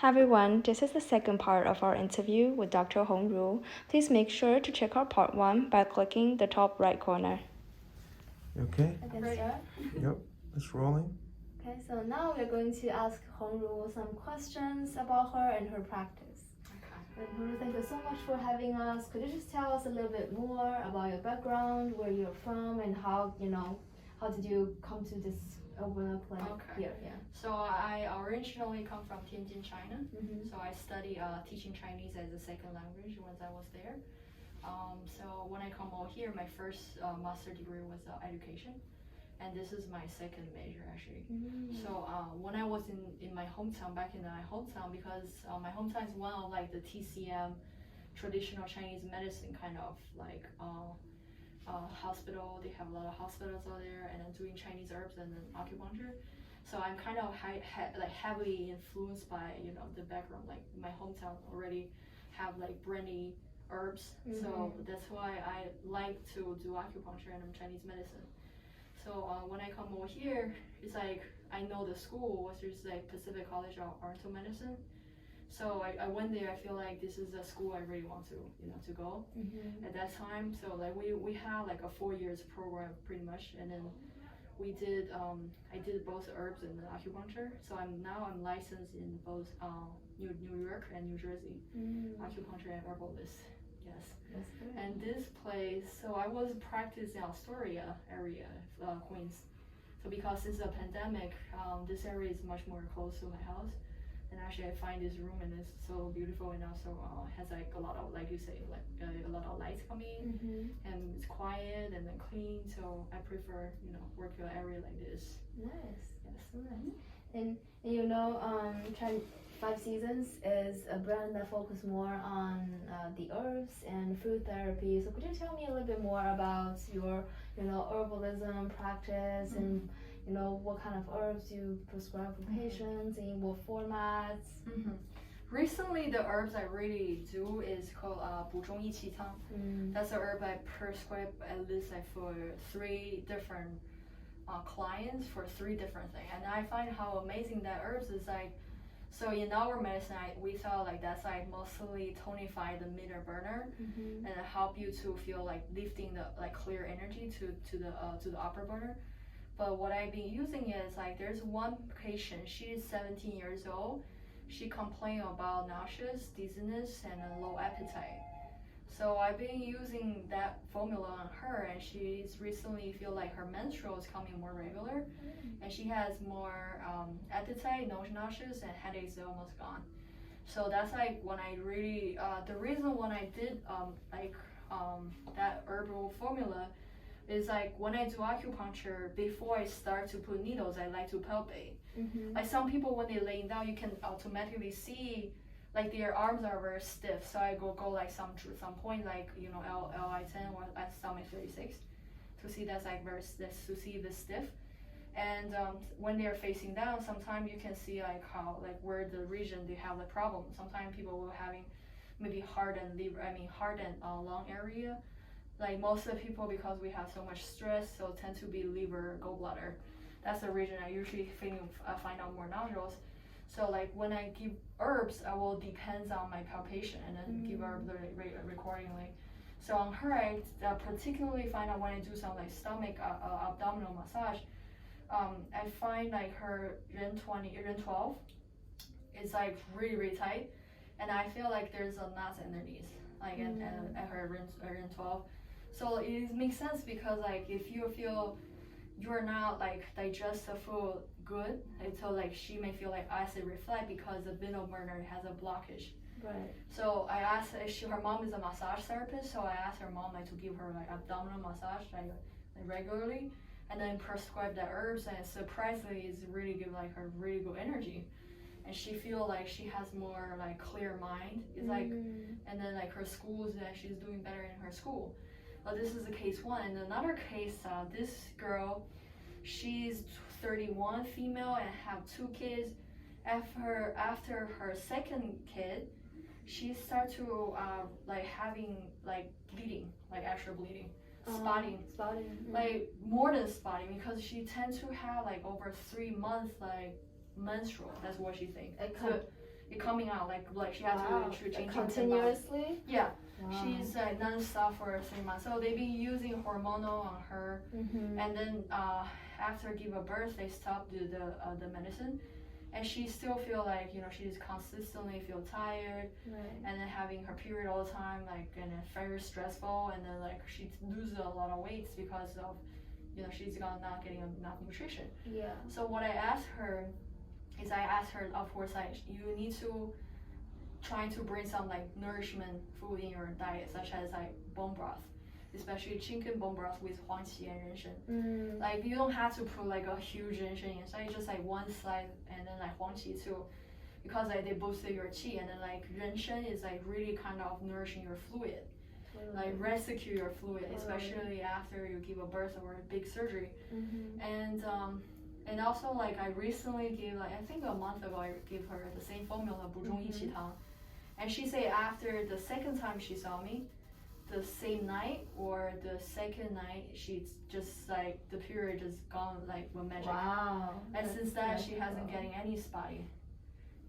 Hi everyone, this is the second part of our interview with Dr. Hong Ru. Please make sure to check out part 1 by clicking the top right corner. You okay? I can start? Yep, it's rolling. Okay, so now we're going to ask Hong Ru some questions about her and her practice. And Hong Ru, thank you so much for having us. Could you just tell us a little bit more about your background, where you're from, and how did you come to this open up here? Yeah. So I originally come from Tianjin, China. Mm-hmm. So I study teaching Chinese as a second language once I was there. So when I come over here, my first master degree was education, and this is my second major actually. Mm-hmm. So when I was in my hometown, back in my hometown, because my hometown is one of like the TCM, traditional Chinese medicine kind of like hospital. They have a lot of hospitals out there, and then doing Chinese herbs and then acupuncture. So I'm kind of heavily influenced by the background. Like my hometown already have like brandy herbs, Mm-hmm. so that's why I like to do acupuncture and Chinese medicine. So when I come over here, it's like I know the school, which is like Pacific College of Oriental Medicine. So I went there. I feel like this is a school I really want to to go Mm-hmm. at that time. So like we had like a 4 years program pretty much, and then we did I did both herbs and acupuncture. So I'm licensed in both New York and New Jersey, Mm-hmm. acupuncture and herbalist. Yes. That's good. And this place, so I was practicing in Astoria area, Queens. So because it's a pandemic, this area is much more close to my house. And actually, I find this room and it's so beautiful, and also has like a lot of, like you say, like a lot of lights coming, Mm-hmm. and it's quiet and then clean. So I prefer work in an area like this. Nice. Yes. So nice. And Five Seasons is a brand that focuses more on the herbs and food therapy. So could you tell me a little bit more about your herbalism practice and what kind of herbs you prescribe for patients, in what formats? Mm-hmm. Recently, the herbs I really do is called 补中益气汤. That's the herb I prescribe at least like for 3 different clients for 3 different things. And I find how amazing that herbs is like. So in our medicine, we thought like that's like mostly tonify the middle burner, Mm-hmm. and help you to feel like lifting the like clear energy to the upper burner. But what I've been using is like there's one patient, she is 17 years old. She complained about nauseous, dizziness, and a low appetite. So I've been using that formula on her, and she's recently feel like her menstrual is coming more regular, and she has more appetite, no nauseous, and headaches are almost gone. So that's like when I really the reason when I did that herbal formula is like when I do acupuncture, before I start to put needles, I like to palpate. Mm-hmm. Like some people when they laying down, you can automatically see like their arms are very stiff. So I go like some point like LI10 or at stomach 36 to see that's like very stiff, to see the stiff. And when they're facing down, sometimes you can see like how like where the region they have the problem. Sometimes people will having maybe heart and lung area. Like most of the people, because we have so much stress, so tend to be liver, gallbladder. That's the reason I usually find out more nodules. So like when I give herbs, I will depends on my palpation and then give herbs accordingly. So on her, I particularly find out when I do some like stomach abdominal massage, I find like her Ren 12 is like really tight, and I feel like there's a knot underneath, like at her Ren 12. So it makes sense because like if you feel you're not like digest the food good, so like she may feel like acid reflux because the middle burner has a blockage. Right. So I asked her mom is a massage therapist, so I asked her mom like to give her like abdominal massage like regularly, and then prescribe the herbs, and surprisingly it's really give like her really good energy, and she feel like she has more like clear mind. It's like, and then like her schools that she's doing better in her school. But this is the case 1. And another case, this girl, she's 31, female, and have 2 kids. After her second kid, she started to like having like bleeding, like actual bleeding, spotting, like more than spotting, because she tends to have like over 3 months like menstrual. That's what she thinks. it coming out like she had to change her continuously. Yeah. Wow. She's non-stop for 3 months. So they've been using hormonal on her, and then after give a birth, they stopped the medicine, and she still feel like she's consistently feel tired, and then having her period all the time, like, and it's very stressful, and then like she loses a lot of weight because of she's not getting enough nutrition. Yeah. So what I asked her is of course, like, you need to trying to bring some like nourishment food in your diet, such as like bone broth, especially chicken bone broth with huangqi and renshen. Like, you don't have to put like a huge renshen inside, just like one slice, and then like huangqi too, because like they boost your qi, and then like renshen is like really kind of nourishing your fluid, like rescue your fluid, especially after you give a birth or a big surgery. And also, like, I recently gave, like, I think a month ago, I gave her the same formula, 补中益气汤. And she said after the second time she saw me, the same night or the second night, she's just like, the period just gone like with magic. Wow. And since that, she hasn't getting any spotty.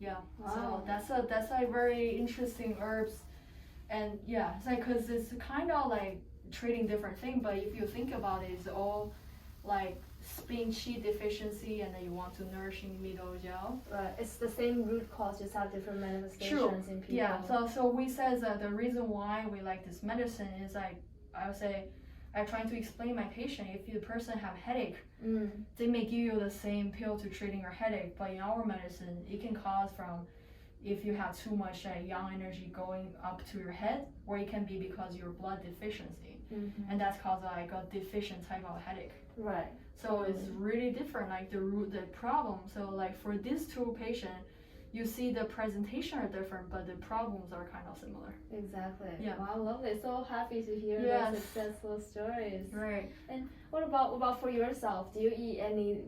Yeah. Wow. So that's like very interesting herbs. And yeah, it's like, cause it's kind of like treating different thing, but if you think about it, it's all like spin qi deficiency, and then you want to nourishing middle jiao. Right, it's the same root cause, just have different manifestations in people. Yeah, so we said that the reason why we like this medicine is like, I would say, I trying to explain my patient, if the person have headache, they may give you the same pill to treating your headache, but in our medicine, it can cause from, if you have too much yang energy going up to your head, or it can be because your blood deficiency, and that's caused like a deficient type of headache. Right. So it's really different, like the problem. So like for these two patients, you see the presentation are different, but the problems are kind of similar. Exactly. Yeah. Wow, lovely. So happy to hear Yes. the successful stories. Right. And what about for yourself? Do you eat any,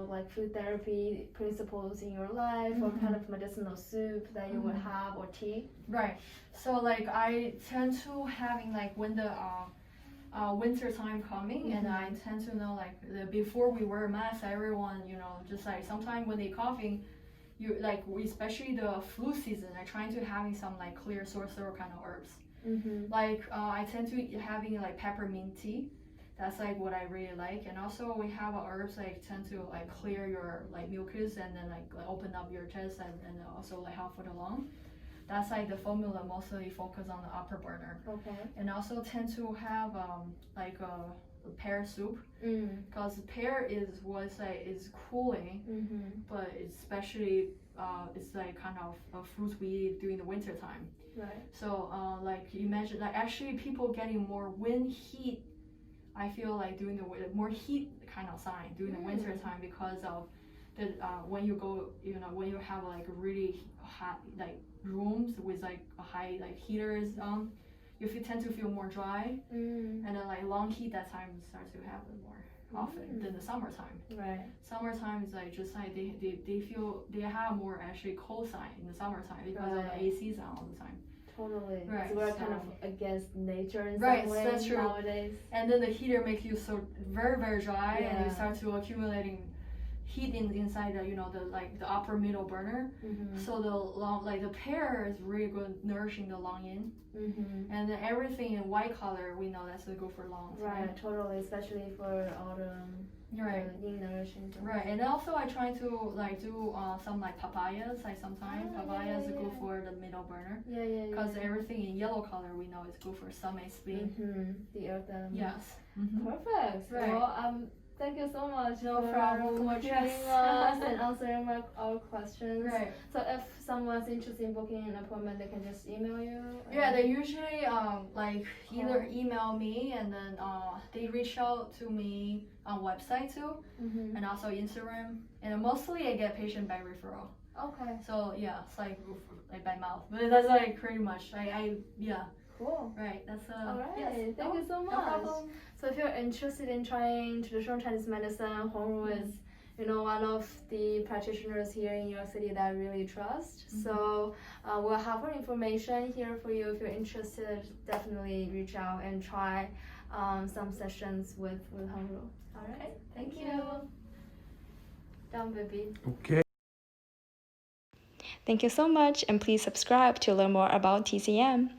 like food therapy principles in your life, or kind of medicinal soup that you would have, or tea? Right. So like I tend to having like when the winter time coming, and I tend to know like before we wear masks, everyone just like sometimes when they coughing, you like especially the flu season, I trying to having some like clear sorcerer kind of herbs. Like I tend to having like peppermint tea. That's like what I really like. And also we have herbs like tend to like clear your like mucus, and then like open up your chest, and also like help for the lung. That's like the formula mostly focus on the upper burner. Okay. And also tend to have like a pear soup, because pear is cooling, but especially it's like kind of a fruit we eat during the winter time. Right. So like imagine like actually people getting more wind heat. I feel like doing more heat kind of sign during the winter time, because of the when you go when you have like really hot like rooms with like a high like heaters on, you tend to feel more dry, and then like long heat that time starts to happen more often than the summertime. Right. Summertime is like just like they feel they have more actually cold sign in the summertime because of the ACs on all the time. Totally. Right, So we're so- kind of against nature in Right, some way that's true. nowadays. And then the heater makes you so very very dry, and you Yeah. start to accumulating heat inside the the upper middle burner. So the long like the pear is really good nourishing the lung yin, and then everything in white color we know that's good for lungs. Right, totally, especially for autumn. Right. Yin nourishing. Right, and also I try to like do some like papayas. Like sometimes papayas are good for the middle burner, Yeah. because everything in yellow color we know is good for stomach, spleen. The earth element. Yes. Perfect. Right. Well, thank you so much No for problem. treating Yes. us and answering our questions. Right. So if someone's interested in booking an appointment, they can just email you? Yeah, they usually like either email me, and then they reach out to me on website too, and also Instagram, and mostly I get patient by referral. Okay. So yeah, it's like by mouth, but that's like pretty much I yeah. Cool. Right, that's All right. yes. Thank you so much. No problem. So if you're interested in trying traditional Chinese medicine, Hong Ru is, one of the practitioners here in New York City that I really trust. So we'll have her information here for you. If you're interested, definitely reach out and try some sessions with Hong Ru. All right. Thank you. Down, baby. Okay. Thank you so much, and please subscribe to learn more about TCM.